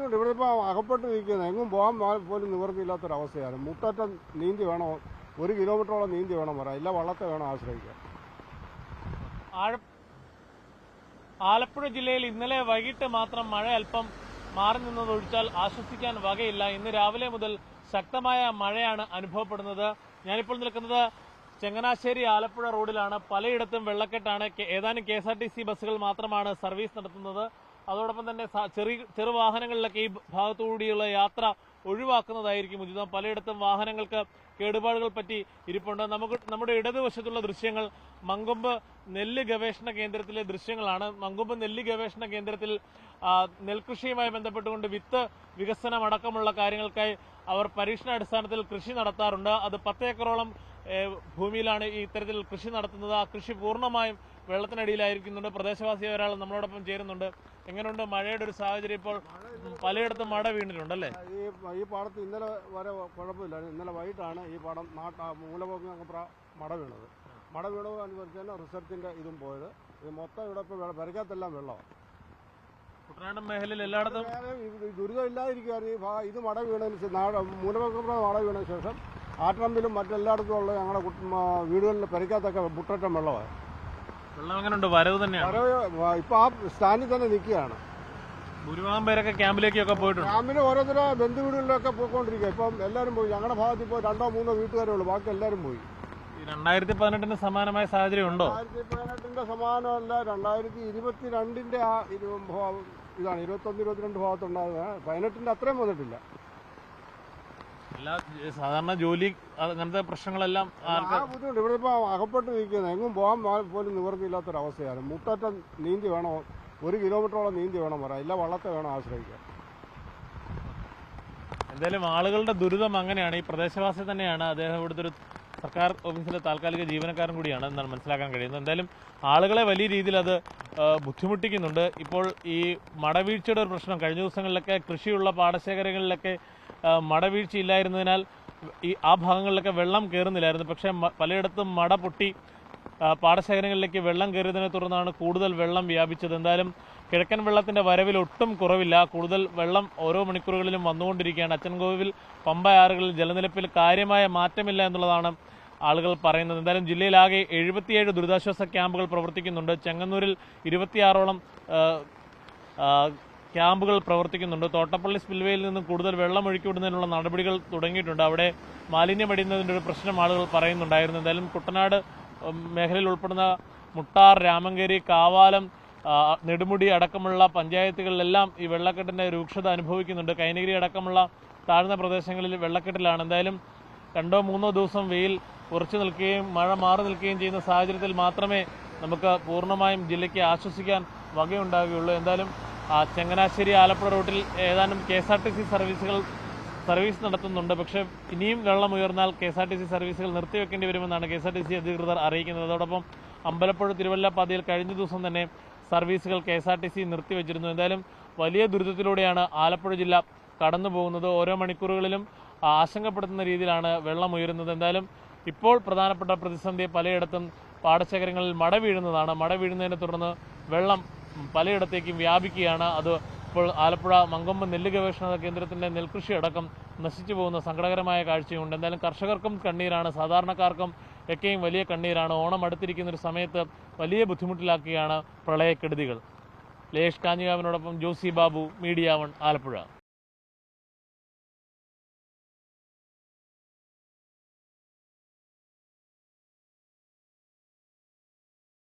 ബുദ്ധിമുട്ട്. ഇവിടെ ഇപ്പോൾ അകപ്പെട്ട് നിൽക്കുന്നത് എങ്ങും പോകാൻ പോലും നിവൃത്തിയില്ലാത്തൊരവസ്ഥയാണ്. മുട്ടറ്റം നീന്തി വേണം, 1 കിലോമീറ്ററോളം നീന്തി വേണം വരാൻ, ഇല്ല വള്ളത്തെ വേണം ആശ്രയിക്കാൻ. ആലപ്പുഴ ജില്ലയിൽ ഇന്നലെ വൈകിട്ട് മാത്രം മഴ അല്പം മാറി നിന്നതൊഴിച്ചാൽ ആശ്വസിക്കാൻ വകയില്ല. ഇന്ന് രാവിലെ മുതൽ ശക്തമായ മഴയാണ് അനുഭവപ്പെടുന്നത്. ഞാനിപ്പോൾ നിൽക്കുന്നത് ചങ്ങനാശ്ശേരി ആലപ്പുഴ റോഡിലാണ്. പലയിടത്തും വെള്ളക്കെട്ടാണ്. ഏതാനും KSRTC ബസ്സുകൾ മാത്രമാണ് സർവീസ് നടത്തുന്നത്. അതോടൊപ്പം തന്നെ ചെറു വാഹനങ്ങളിലൊക്കെ ഈ ഭാഗത്തുകൂടിയുള്ള യാത്ര ഒഴിവാക്കുന്നതായിരിക്കും ഉചിതം. പലയിടത്തും വാഹനങ്ങൾക്ക് കേടുപാടുകൾ പറ്റി ഇരിപ്പുണ്ട്. നമ്മുടെ ഇടതുവശത്തുള്ള ദൃശ്യങ്ങൾ മങ്കൊമ്പ് നെല്ല് ഗവേഷണ കേന്ദ്രത്തിലെ ദൃശ്യങ്ങളാണ്. മങ്കൊമ്പ് നെല്ല് ഗവേഷണ കേന്ദ്രത്തിൽ നെൽകൃഷിയുമായി ബന്ധപ്പെട്ടുകൊണ്ട് വിത്ത് വികസനം അടക്കമുള്ള കാര്യങ്ങൾക്കായി അവർ പരീക്ഷണാടിസ്ഥാനത്തിൽ കൃഷി നടത്താറുണ്ട്. അത് 10 ഏക്കറോളം ഭൂമിയിലാണ് ഈ ഇത്തരത്തിൽ കൃഷി നടത്തുന്നത്. ആ കൃഷി പൂർണ്ണമായും വെള്ളത്തിനടിയിലായിരിക്കുന്നുണ്ട്. പ്രദേശവാസിയായ ഒരാൾ നമ്മളോടൊപ്പം ചേരുന്നുണ്ട്. എങ്ങനെയുണ്ട് മഴയുടെ ഒരു സാഹചര്യം? ഇപ്പോൾ പലയിടത്തും മഴ വീണിട്ടുണ്ടല്ലേ? ഈ പാടത്ത് ഇന്നലെ വരെ കുഴപ്പമില്ലായിരുന്നു. ഇന്നലെ വൈകിട്ടാണ് ഈ പാടം മൂലപൊക്കം മട വീണത്. മട വീണത് അനുസരിച്ചാണ് റിസർച്ചിന്റെ ഇതും പോയത്. ഇത് മൊത്തം ഇവിടെ ഇപ്പോൾ വരയ്ക്കത്തെല്ലാം വെള്ളമാണ്. കുട്ടനാടൻ മേഖലയിൽ എല്ലായിടത്തും ദുരിതം ഇല്ലാതിരിക്കുകയായിരുന്നു. ഇത് മട വീണതിന് മൂലപൊക്കം മട വീണതിന് ശേഷം ആറ്ററമ്പിലും മറ്റെല്ലായിടത്തും ഉള്ള ഞങ്ങളുടെ വീടുകളിൽ പെരയ്ക്കകത്തൊക്കെ മുട്ടറ്റം വെള്ളമാണ്. വെള്ളം എങ്ങനെയുണ്ട്? വരവ് തന്നെയാണ്. വരവ് ഇപ്പോൾ ആ സ്റ്റാൻഡിൽ തന്നെ നിൽക്കുകയാണ്. ഭൂരിഭാഗം പേരൊക്കെ ക്യാമ്പിലേക്കൊക്കെ പോയിട്ടുണ്ട്. ക്യാമ്പിൽ ഓരോരുത്തര ബന്ധു വീടുകളിലൊക്കെ പോയിക്കൊണ്ടിരിക്കുക. ഇപ്പം എല്ലാവരും പോയി. ഞങ്ങളുടെ ഭാഗത്ത് ഇപ്പോൾ 2-3 വീട്ടുകാരേ ഉള്ളൂ, ബാക്കി എല്ലാവരും പോയി. 2018 സമാനമായ സാഹചര്യം ഉണ്ടോ? 2018 സമാനമല്ല, 2022 ആ ഇതാണ് 21-22 ഭാഗത്തുണ്ടാകുക. 18 അത്രയും വന്നിട്ടില്ല. സാധാരണ ജോലി അങ്ങനത്തെ പ്രശ്നങ്ങളെല്ലാം ബുദ്ധിമുട്ട്. ഇവിടെ ഇപ്പോൾ അകപ്പെട്ട് നിൽക്കുന്നത് എങ്ങും പോകാൻ പോലും നിവൃത്തിയില്ലാത്തൊരവസ്ഥയാണ്. മുട്ടറ്റം നീന്തി വേണം, 1 കിലോമീറ്ററോളം നീന്തി വേണം വരാൻ, ഇല്ല വള്ളത്തെ വേണം ആശ്രയിക്കാൻ. എന്തായാലും ആളുകളുടെ ദുരിതം അങ്ങനെയാണ്. ഈ പ്രദേശവാസി തന്നെയാണ്. അദ്ദേഹം ഇവിടുത്തെ ഒരു സർക്കാർ ഓഫീസിലെ താൽക്കാലിക ജീവനക്കാരൻ കൂടിയാണ് എന്നാണ് മനസ്സിലാക്കാൻ കഴിയുന്നത്. എന്തായാലും ആളുകളെ വലിയ രീതിയിൽ അത് ബുദ്ധിമുട്ടിക്കുന്നുണ്ട്. ഇപ്പോൾ ഈ മടവീഴ്ചയുടെ ഒരു പ്രശ്നം കഴിഞ്ഞ ദിവസങ്ങളിലൊക്കെ കൃഷിയുള്ള പാടശേഖരങ്ങളിലൊക്കെ മടവീഴ്ചയില്ലായിരുന്നതിനാൽ ആ ഭാഗങ്ങളിലൊക്കെ വെള്ളം കയറുന്നില്ലായിരുന്നു. പക്ഷേ പലയിടത്തും മട പൊട്ടി പാടശേഖരങ്ങളിലേക്ക് വെള്ളം കയറിയതിനെ തുടർന്നാണ് കൂടുതൽ വെള്ളം വ്യാപിച്ചത്. എന്തായാലും കിഴക്കൻ വെള്ളത്തിന്റെ വരവിൽ ഒട്ടും കുറവില്ല. കൂടുതൽ വെള്ളം ഓരോ മണിക്കൂറുകളിലും വന്നുകൊണ്ടിരിക്കുകയാണ്. അച്ചൻകോവിൽ പമ്പ ആറുകളിൽ ജലനിരപ്പിൽ കാര്യമായ മാറ്റമില്ല എന്നുള്ളതാണ് ആളുകൾ പറയുന്നത്. എന്തായാലും ജില്ലയിലാകെ 77 ദുരിതാശ്വാസ ക്യാമ്പുകൾ പ്രവർത്തിക്കുന്നുണ്ട്. ചെങ്ങന്നൂരിൽ 26ഓളം ക്യാമ്പുകൾ പ്രവർത്തിക്കുന്നുണ്ട്. തോട്ടപ്പള്ളി സ്പിൽവേയിൽ നിന്നും കൂടുതൽ വെള്ളം ഒഴുക്കിവിടുന്നതിനുള്ള നടപടികൾ തുടങ്ങിയിട്ടുണ്ട്. അവിടെ മാലിന്യം അടിയുന്നതിൻ്റെ ഒരു പ്രശ്നം ആളുകൾ പറയുന്നുണ്ടായിരുന്നു. എന്തായാലും കുട്ടനാട് മേഖലയിൽ ഉൾപ്പെടുന്ന മുട്ടാർ, രാമങ്കേരി, കാവാലം, നെടുമുടി അടക്കമുള്ള പഞ്ചായത്തുകളിലെല്ലാം ഈ വെള്ളക്കെട്ടിന്റെ രൂക്ഷത അനുഭവിക്കുന്നുണ്ട്. കൈനഗിരി അടക്കമുള്ള താഴ്ന്ന പ്രദേശങ്ങളിൽ വെള്ളക്കെട്ടിലാണ്. എന്തായാലും 2-3 ദിവസം വെയിൽ ഉറച്ചു നിൽക്കുകയും മഴ മാറി നിൽക്കുകയും ചെയ്യുന്ന സാഹചര്യത്തിൽ മാത്രമേ നമുക്ക് പൂർണ്ണമായും ജില്ലയ്ക്ക് ആശ്വസിക്കാൻ വകയുണ്ടാകുകയുള്ളൂ. എന്തായാലും ചങ്ങനാശ്ശേരി ആലപ്പുഴ റൂട്ടിൽ ഏതാനും KSRTC സർവീസ് നടത്തുന്നുണ്ട്. പക്ഷേ ഇനിയും വെള്ളം ഉയർന്നാൽ KSRTC സർവീസുകൾ നിർത്തിവെക്കേണ്ടി വരുമെന്നാണ് KSRTC അധികൃതർ അറിയിക്കുന്നത്. അതോടൊപ്പം അമ്പലപ്പുഴ തിരുവല്ല പാതയിൽ കഴിഞ്ഞ ദിവസം തന്നെ സർവീസുകൾ KSRTC നിർത്തിവെച്ചിരുന്നു. എന്തായാലും വലിയ ദുരിതത്തിലൂടെയാണ് ആലപ്പുഴ ജില്ല കടന്നു പോകുന്നത്. ഓരോ മണിക്കൂറുകളിലും ആശങ്കപ്പെടുത്തുന്ന രീതിയിലാണ് വെള്ളം ഉയരുന്നത്. എന്തായാലും ഇപ്പോൾ പ്രധാനപ്പെട്ട പ്രതിസന്ധി പലയിടത്തും പാടശേഖരങ്ങളിൽ മട വീഴുന്നതാണ്. മട വീഴുന്നതിനെ തുടർന്ന് വെള്ളം പലയിടത്തേക്കും വ്യാപിക്കുകയാണ്. അത് ഇപ്പോൾ ആലപ്പുഴ മങ്കൊമ്പ് നെല്ല് ഗവേഷണ കേന്ദ്രത്തിന്റെ നെൽകൃഷി അടക്കം നശിച്ചു പോകുന്ന സങ്കടകരമായ കാഴ്ചയുണ്ട്. എന്തായാലും കർഷകർക്കും കണ്ണീരാണ്, സാധാരണക്കാർക്കും ഒക്കെയും വലിയ കണ്ണീരാണ്. ഓണം അടുത്തിരിക്കുന്ന ഒരു സമയത്ത് വലിയ ബുദ്ധിമുട്ടിലാക്കുകയാണ് പ്രളയക്കെടുതികൾ. ലേഷ് കാഞ്ഞികാവിനോടൊപ്പം ജോസി ബാബു, മീഡിയ 1 ആലപ്പുഴ.